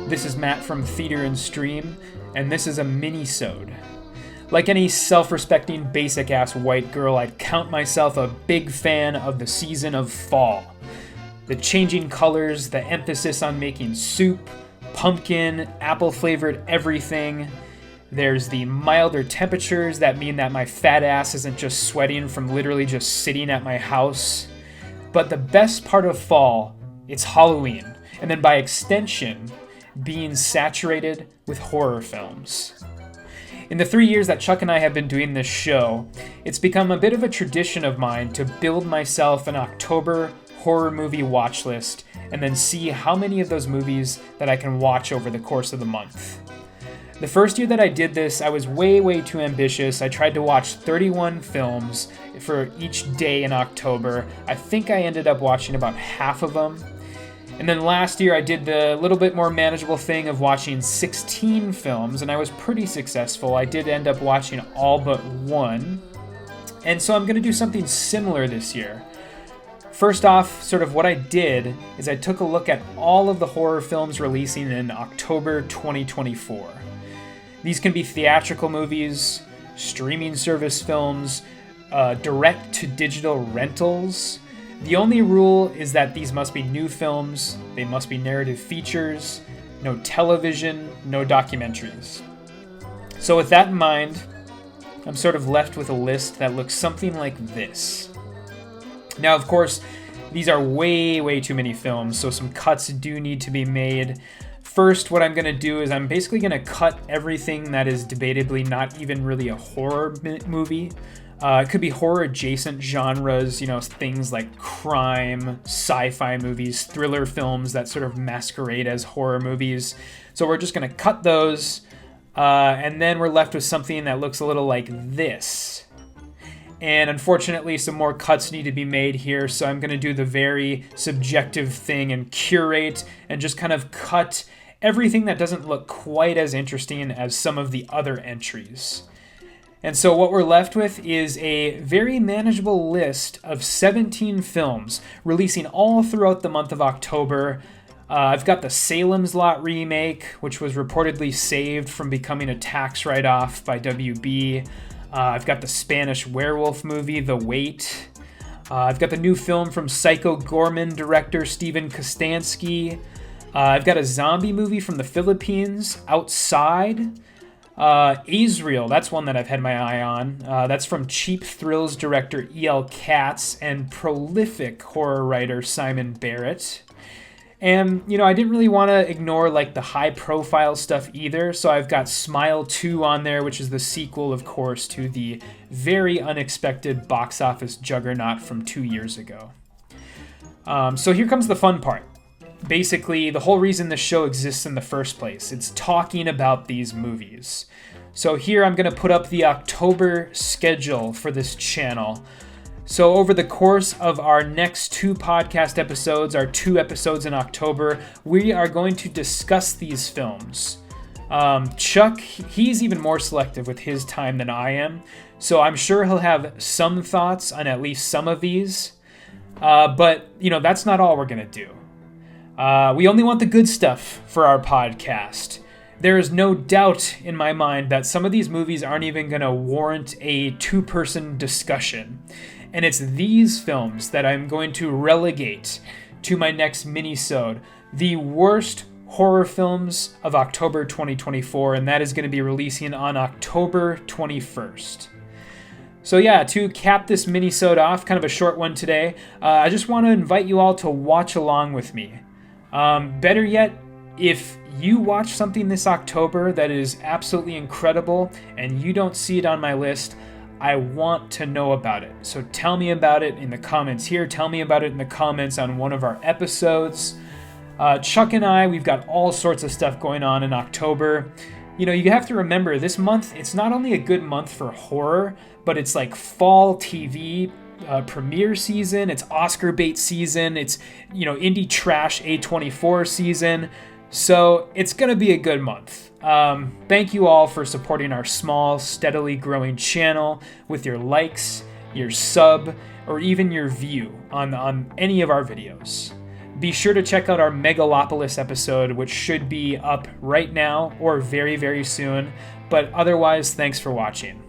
This is Matt from Theater and Stream, and this is a Minisode. Like any self-respecting, basic-ass white girl, I'd count myself a big fan of the season of fall. The changing colors, the emphasis on making soup, pumpkin, apple-flavored everything. There's the milder temperatures that mean that my fat ass isn't just sweating from literally just sitting at my house. But the best part of fall, it's Halloween, and then by extension, being saturated with horror films. In the 3 years that Chuck and I have been doing this show, it's become a bit of a tradition of mine to build myself an October horror movie watch list and then see how many of those movies that I can watch over the course of the month. The first year that I did this, I was way too ambitious. I tried to watch 31 films for each day in October. I think I ended up watching about half of them. And then last year I did the little bit more manageable thing of watching 16 films, and I was pretty successful. I did end up watching all but one. And so I'm going to do something similar this year. First off, sort of what I did is I took a look at all of the horror films releasing in October 2024. These can be theatrical movies, streaming service films, direct-to-digital rentals. The only rule is that these must be new films, they must be narrative features, no television, no documentaries. So with that in mind, I'm sort of left with a list that looks something like this. Now, of course, these are way too many films, so some cuts do need to be made. First, what I'm going to do is I'm basically going to cut everything that is debatably not even really a horror movie. It could be horror-adjacent genres, things like crime, sci-fi movies, thriller films that sort of masquerade as horror movies. So we're just going to cut those, and then we're left with something that looks a little like this. And unfortunately, some more cuts need to be made here, so I'm going to do the very subjective thing and curate and just kind of cut everything that doesn't look quite as interesting as some of the other entries. And so what we're left with is a very manageable list of 17 films releasing all throughout the month of October. I've got the Salem's Lot remake, which was reportedly saved from becoming a tax write-off by WB. I've got the Spanish werewolf movie, The Wait. I've got the new film from Psycho Gorman director Steven Kostanski. I've got a zombie movie from the Philippines, Outside. Israel, that's one that I've had my eye on. That's from Cheap Thrills director E.L. Katz and prolific horror writer Simon Barrett. And, I didn't really want to ignore, the high-profile stuff either, so I've got Smile 2 on there, which is the sequel, of course, to the very unexpected box office juggernaut from 2 years ago. So here comes the fun part. Basically, the whole reason this show exists in the first place. It's talking about these movies. So here I'm going to put up the October schedule for this channel. So over the course of our next 2 podcast episodes, our 2 episodes in October, we are going to discuss these films. Chuck, he's even more selective with his time than I am, so I'm sure he'll have some thoughts on at least some of these. But, that's not all we're going to do. We only want the good stuff for our podcast. There is no doubt in my mind that some of these movies aren't even going to warrant a 2-person discussion. And it's these films that I'm going to relegate to my next minisode, the worst horror films of October 2024, and that is going to be releasing on October 21st. So yeah, to cap this minisode off, kind of a short one today, I just want to invite you all to watch along with me. Better yet, if you watch something this October that is absolutely incredible and you don't see it on my list, I want to know about it. So tell me about it in the comments here. Tell me about it in the comments on one of our episodes. Chuck and I, we've got all sorts of stuff going on in October. You have to remember, this month, it's not only a good month for horror, but it's like fall TV premiere season, it's Oscar bait season, it's, indie trash A24 season. So it's going to be a good month. Thank you all for supporting our small, steadily growing channel with your likes, your sub, or even your view on any of our videos. Be sure to check out our Megalopolis episode, which should be up right now or very, very soon. But otherwise, thanks for watching.